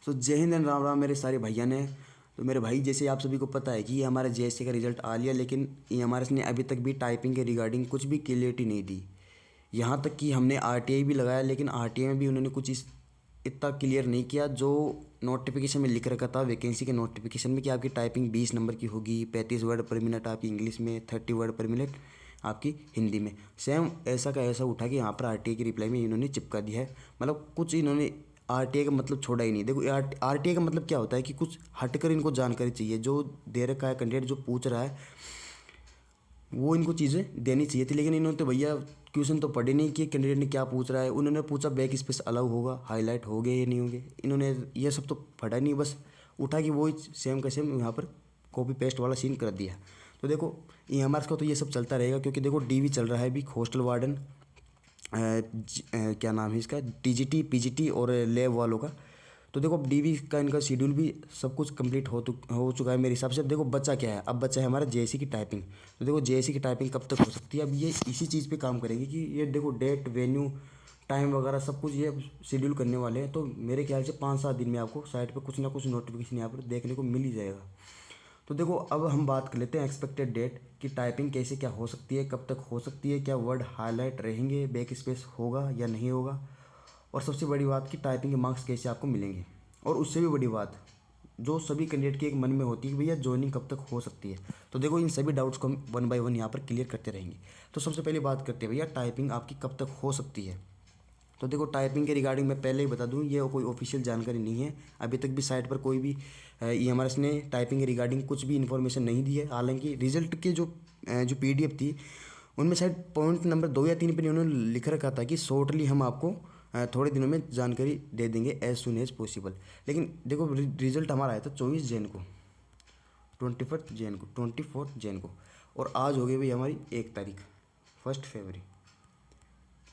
सो जय हिंद एंड राम राम मेरे सारे भैया ने। तो मेरे भाई, जैसे आप सभी को पता है कि ये हमारा जेएससी का रिजल्ट आ लिया, लेकिन ये हमारे ने अभी तक भी टाइपिंग के रिगार्डिंग कुछ भी क्लियरिटी नहीं दी। यहाँ तक कि हमने आरटीआई भी लगाया, लेकिन आरटीआई में भी उन्होंने कुछ इस इतना क्लियर नहीं किया जो नोटिफिकेशन में लिख रखा था वैकेंसी के नोटिफिकेशन में, कि आपकी टाइपिंग 20 नंबर की होगी, 35 वर्ड पर मिनट आपकी इंग्लिश में, 30 वर्ड पर मिनट आपकी हिंदी में। सेम ऐसा का ऐसा उठा के यहाँ पर आरटीआई की रिप्लाई में इन्होंने चिपका दिया है। मतलब कुछ इन्होंने आरटीआई का मतलब छोड़ा ही नहीं। देखो आरटीआई का मतलब क्या होता है कि कुछ हटकर इनको जानकारी चाहिए। जो दे रखा है कैंडिडेट, जो पूछ रहा है, वो इनको चीज़ें देनी चाहिए थी, लेकिन इन्होंने तो भैया क्वेश्चन तो पढ़े नहीं कि कैंडिडेट ने क्या पूछ रहा है। उन्होंने पूछा बैक स्पेस अलाउ होगा, हाईलाइट हो गए या नहीं होंगे, इन्होंने ये सब तो पढ़ा नहीं, बस उठा कि वही सेम का सेम यहाँ पर कॉपी पेस्ट वाला सीन कर दिया। तो देखो ये हमारे का तो ये सब चलता रहेगा, क्योंकि देखो डीवी चल रहा है अभी, हॉस्टल वार्डन, क्या नाम है इसका, टीजीटी पीजीटी और लैब वालों का। तो देखो अब डीवी का इनका शेड्यूल भी सब कुछ कंप्लीट हो चुका है मेरे हिसाब से। अब देखो बच्चा क्या है, अब बच्चा है हमारा जेएससी की टाइपिंग। तो देखो जेएससी की टाइपिंग कब तक हो सकती है, अब ये इसी चीज़ पे काम करेंगे कि ये देखो डेट वेन्यू टाइम वगैरह सब कुछ ये शेड्यूल करने वाले हैं। तो मेरे ख्याल से 5-7 दिन में आपको साइट पर कुछ ना कुछ नोटिफिकेशन यहाँ पर देखने को मिल ही जाएगा। तो देखो अब हम बात कर लेते हैं एक्सपेक्टेड डेट कि टाइपिंग कैसे क्या हो सकती है, कब तक हो सकती है, क्या वर्ड हाईलाइट रहेंगे, बैक स्पेस होगा या नहीं होगा, और सबसे बड़ी बात कि टाइपिंग के मार्क्स कैसे आपको मिलेंगे। और उससे भी बड़ी बात जो सभी कैंडिडेट के एक मन में होती है कि भैया ज्वाइनिंग कब तक हो सकती है। तो देखो इन सभी डाउट्स को हम वन बाय वन यहाँ पर क्लियर करते रहेंगे। तो सबसे पहले बात करते हैं भैया टाइपिंग आपकी कब तक हो सकती है। तो देखो टाइपिंग के रिगार्डिंग मैं पहले ही बता दूं, ये कोई ऑफिशियल जानकारी नहीं है। अभी तक भी साइट पर कोई भी ईएमआरएस ने टाइपिंग के रिगार्डिंग कुछ भी इन्फॉर्मेशन नहीं दी है। हालांकि रिजल्ट के जो पीडीएफ थी उनमें शायद पॉइंट नंबर 2 या 3 पर उन्होंने लिख रखा था कि शॉर्टली हम आपको थोड़े दिनों में जानकारी दे देंगे, एज सुन एज पॉसिबल। लेकिन देखो रिजल्ट हमारा आया था 24 जैन को, 21 जैन को, 24 जैन को, और आज हो गई भाई हमारी 1 तारीख, 1 फरवरी।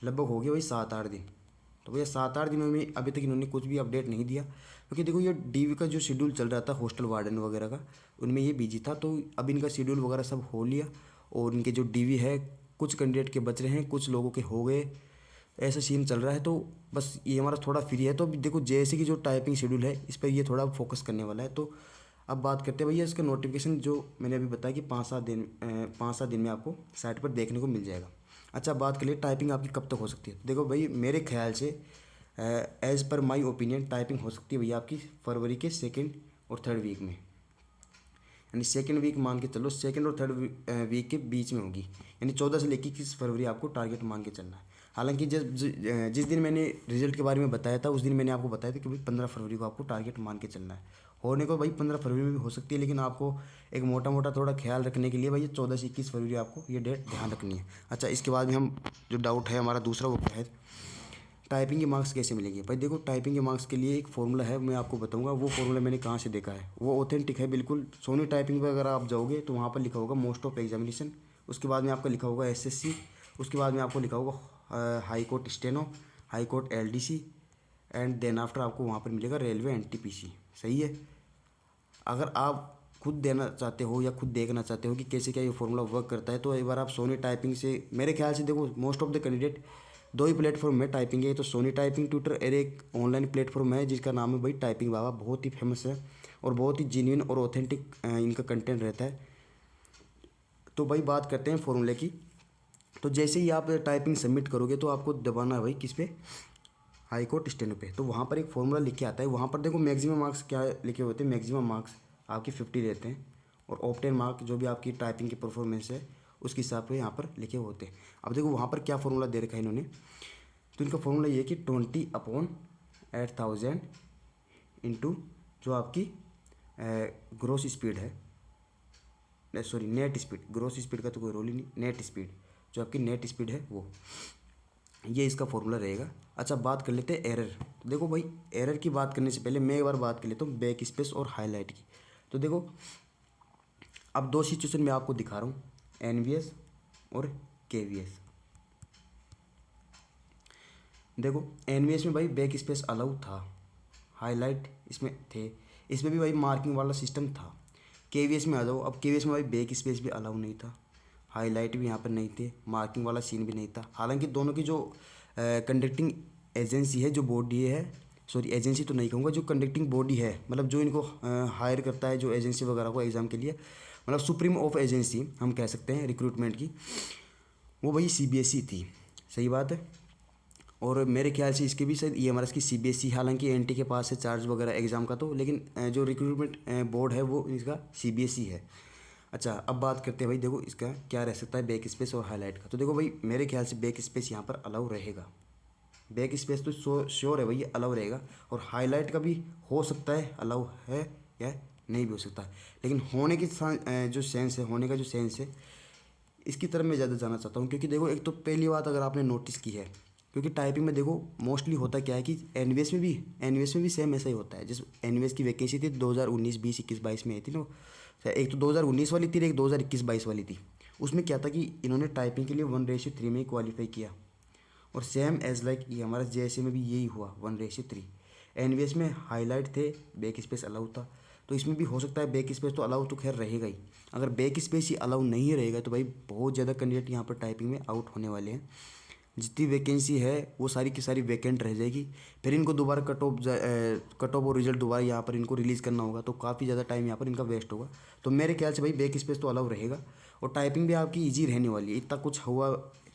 लगभग हो गया भाई 7-8 दिन। तो भैया 7-8 दिनों में अभी तक इन्होंने कुछ भी अपडेट नहीं दिया, क्योंकि देखो ये डीवी का जो शेड्यूल चल रहा था हॉस्टल वार्डन वगैरह का, उनमें ये बिजी था। तो अब इनका शेड्यूल वगैरह सब हो लिया, और इनके जो डीवी है कुछ कैंडिडेट के बच रहे हैं, कुछ लोगों के हो गए, ऐसा सीन चल रहा है। तो बस ये हमारा थोड़ा फ्री है। तो अभी देखो जैसे कि जो टाइपिंग शेड्यूल है इस पर ये थोड़ा फोकस करने वाला है। तो अब बात करते हैं भैया इसका नोटिफिकेशन, जो मैंने अभी बताया कि 5-7 दिन में आपको साइट पर देखने को मिल जाएगा। अच्छा बात करिए टाइपिंग आपकी कब तक हो सकती है। तो देखो भाई मेरे ख्याल से as per my opinion typing हो सकती है भैया आपकी फरवरी के 2nd और 3rd वीक में। यानी 2nd वीक मान के चलो, 2nd और 3rd वीक के बीच में होगी। यानी 14 से लेकर 21 फरवरी आपको टारगेट मान के चलना है। हालांकि जिस दिन मैंने रिजल्ट के बारे में बताया था उस दिन मैंने आपको बताया था कि भाई 15 फरवरी को आपको टारगेट मान के चलना है। होने को भाई 15 फरवरी में भी हो सकती है, लेकिन आपको एक मोटा मोटा थोड़ा ख्याल रखने के लिए भाई 14 से 21 फरवरी आपको ये डेट ध्यान रखनी है। अच्छा इसके बाद में हम जो डाउट है हमारा दूसरा वो क्या है, टाइपिंग के मार्क्स कैसे मिलेंगे। भाई देखो टाइपिंग के मार्क्स के लिए एक फॉर्मूला है, मैं आपको बताऊंगा वो फॉर्मूला मैंने कहाँ से देखा है, वो ऑथेंटिक है बिल्कुल। सोनी टाइपिंग पर अगर आप जाओगे तो वहाँ पर लिखा होगा मोस्ट ऑफ एग्जामिनेशन, उसके बाद में आपका लिखा होगा एसएससी, उसके बाद में आपको लिखा होगा high court steno, high court LDC, and then after आपको वहाँ पर मिलेगा रेलवे एनटीपीसी। सही है। अगर आप खुद देना चाहते हो या खुद देखना चाहते हो कि कैसे क्या ये फॉर्मूला वर्क करता है, तो एक बार आप सोनी टाइपिंग से, मेरे ख्याल से देखो most of the candidate 2 he platform में टाइपिंग है, तो सोनी टाइपिंग ट्यूटर और एक ऑनलाइन प्लेटफॉर्म है जिसका नाम है भाई टाइपिंग बाबा, बहुत ही फेमस है और बहुत ही जेन्युइन और ऑथेंटिक इनका कंटेंट रहता है। तो भाई बात करते हैं फॉर्मूले की। तो जैसे ही आप टाइपिंग सबमिट करोगे तो आपको दबाना है भाई किस पे, हाई कोर्ट स्टेनो पे। तो वहाँ पर एक फॉर्मूला लिख के आता है, वहाँ पर देखो मैक्सिमम मार्क्स क्या लिखे होते हैं, मैक्सिमम मार्क्स आपके 50 रहते हैं, और ऑप्टेन मार्क जो भी आपकी टाइपिंग की परफॉर्मेंस है उसके हिसाब से यहाँ पर लिखे होते हैं। अब देखो वहाँ पर क्या फॉर्मूला दे रखा है इन्होंने, तो इनका फॉर्मूला ये है कि 20/8000 इंटू जो आपकी ग्रोस स्पीड है, sorry net speed, gross speed का तो कोई रोल ही नहीं, नेट स्पीड जो आपकी नेट स्पीड है वो, ये इसका फॉर्मूला रहेगा। अच्छा बात कर लेते हैं एरर। तो देखो भाई एरर की बात करने से पहले मैं एक बार बात कर लेता हूँ बैक स्पेस और हाईलाइट की। तो देखो अब 2 सिचुएशन में आपको दिखा रहा हूँ, एनवीएस और केवीएस। देखो एनवीएस में भाई बैक स्पेस अलाउ था, हाईलाइट इसमें थे, इसमें भी भाई मार्किंग वाला सिस्टम था। केवीएस में आ जाओ, अब केवीएस में भाई बैक स्पेस भी अलाउ नहीं था, हाईलाइट भी यहाँ पर नहीं थे, मार्किंग वाला सीन भी नहीं था। हालांकि दोनों की जो कंडक्टिंग एजेंसी है, जो बॉडी है सॉरी एजेंसी तो नहीं कहूँगा, जो कंडक्टिंग बॉडी है, मतलब जो इनको हायर करता है जो एजेंसी वगैरह को एग्ज़ाम के लिए, मतलब सुप्रीम ऑफ एजेंसी हम कह सकते हैं रिक्रूटमेंट की, वो वही सीबीएसई थी। सही बात है। और मेरे ख्याल से इसके भी शायद ईएमआरएस की सीबीएसई, हालांकि एनटी के पास है चार्ज वगैरह एग्ज़ाम का, तो लेकिन जो रिक्रूटमेंट बोर्ड है वो इसका सीबीएसई है। अच्छा, अब बात करते हैं भाई, देखो इसका क्या रह सकता है बैक स्पेस और हाईलाइट का। तो देखो भाई मेरे ख्याल से बैक स्पेस यहाँ पर अलाउ रहेगा, बैक स्पेस तो श्योर है भाई ये अलाउ रहेगा, और हाईलाइट का भी हो सकता है अलाउ है या नहीं भी हो सकता है, लेकिन होने की जो सेंस है, होने का जो सेंस है, इसकी तरफ मैं ज़्यादा जाना चाहता हूँ। क्योंकि देखो एक तो पहली बात अगर आपने नोटिस की है, क्योंकि टाइपिंग में देखो मोस्टली होता क्या है कि एनवीएस में भी सेम ऐसा ही होता है। जिस एनवीएस की वैकेंसी थी 2019, 20, 21, 22 में आई थी ना, एक तो 2019 वाली थी, एक 2021-22 वाली थी। उसमें क्या था कि इन्होंने टाइपिंग के लिए 1:3 में ही क्वालिफाई किया, और सेम एज लाइक ये हमारा जेएसए में भी यही हुआ 1:3। एनवीएस में हाईलाइट थे, बैक स्पेस अलाउ था, तो इसमें भी हो सकता है बैक स्पेस तो अलाउ तो खैर रहेगा ही। अगर बैक स्पेस ही अलाउ नहीं रहेगा तो भाई बहुत ज़्यादा कैंडिडेट यहाँ पर टाइपिंग में आउट होने वाले हैं। जितनी वैकेंसी है वो सारी की सारी वैकेंट रह जाएगी, फिर इनको दोबारा कट ऑफ और रिजल्ट दोबारा यहाँ पर इनको रिलीज़ करना होगा, तो काफ़ी ज़्यादा टाइम यहाँ पर इनका वेस्ट होगा। तो मेरे ख्याल से भाई बैक स्पेस तो अलाउ रहेगा, और टाइपिंग भी आपकी ईजी रहने वाली है, इतना कुछ हुआ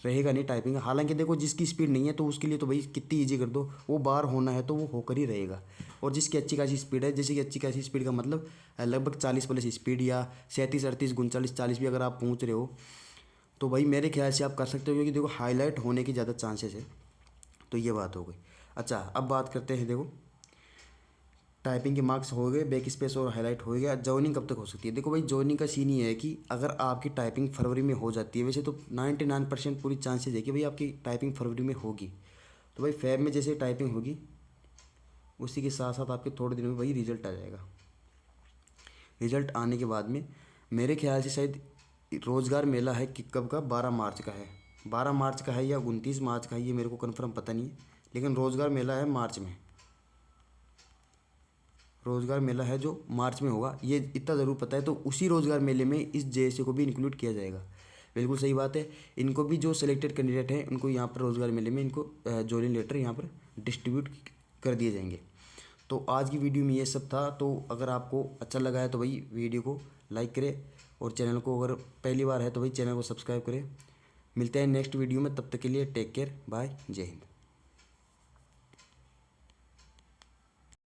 रहेगा नहीं टाइपिंग। हालांकि देखो जिसकी स्पीड नहीं है तो उसके लिए तो भाई कितनी ईजी कर दो, वो बार होना है तो वो होकर ही रहेगा। और जिसकी अच्छी खासी स्पीड है, जैसे कि अच्छी खासी स्पीड का मतलब लगभग 40 प्लस स्पीड, या 37, 38, 39, 40 भी अगर आप पहुँच रहे हो, तो भाई मेरे ख्याल से आप कर सकते हो, क्योंकि देखो हाईलाइट होने की ज़्यादा चांसेस है। तो ये बात हो गई। अच्छा, अब बात करते हैं, देखो टाइपिंग के मार्क्स हो गए, बैक स्पेस और हाईलाइट हो गया। जॉइनिंग कब तक हो सकती है? देखो भाई जॉइनिंग का सीन ये है कि अगर आपकी टाइपिंग फरवरी में हो जाती है, वैसे तो 99% पूरी चांसेस है कि भाई आपकी टाइपिंग फरवरी में होगी, तो भाई फेब में जैसे टाइपिंग होगी उसी के साथ साथ आपके थोड़े दिनों में भाई रिजल्ट आ जाएगा। रिजल्ट आने के बाद में मेरे ख्याल से शायद रोज़गार मेला है कि कब का, 12 मार्च का है, 12 मार्च का है या 29 मार्च का है, ये मेरे को कन्फर्म पता नहीं है, लेकिन रोज़गार मेला है मार्च में। रोज़गार मेला है जो मार्च में होगा, ये इतना ज़रूर पता है। तो उसी रोज़गार मेले में इस जेएसए को भी इंक्लूड किया जाएगा। बिल्कुल सही बात है। इनको भी जो सिलेक्टेड कैंडिडेट हैं उनको यहाँ पर रोज़गार मेले में इनको जॉइनिंग लेटर यहाँ पर डिस्ट्रीब्यूट कर दिए जाएंगे। तो आज की वीडियो में ये सब था। तो अगर आपको अच्छा लगा है तो भाई वीडियो को लाइक करें, और चैनल को अगर पहली बार है तो भाई चैनल को सब्सक्राइब करें। मिलते हैं नेक्स्ट वीडियो में, तब तक के लिए टेक केयर, बाय, जय हिंद।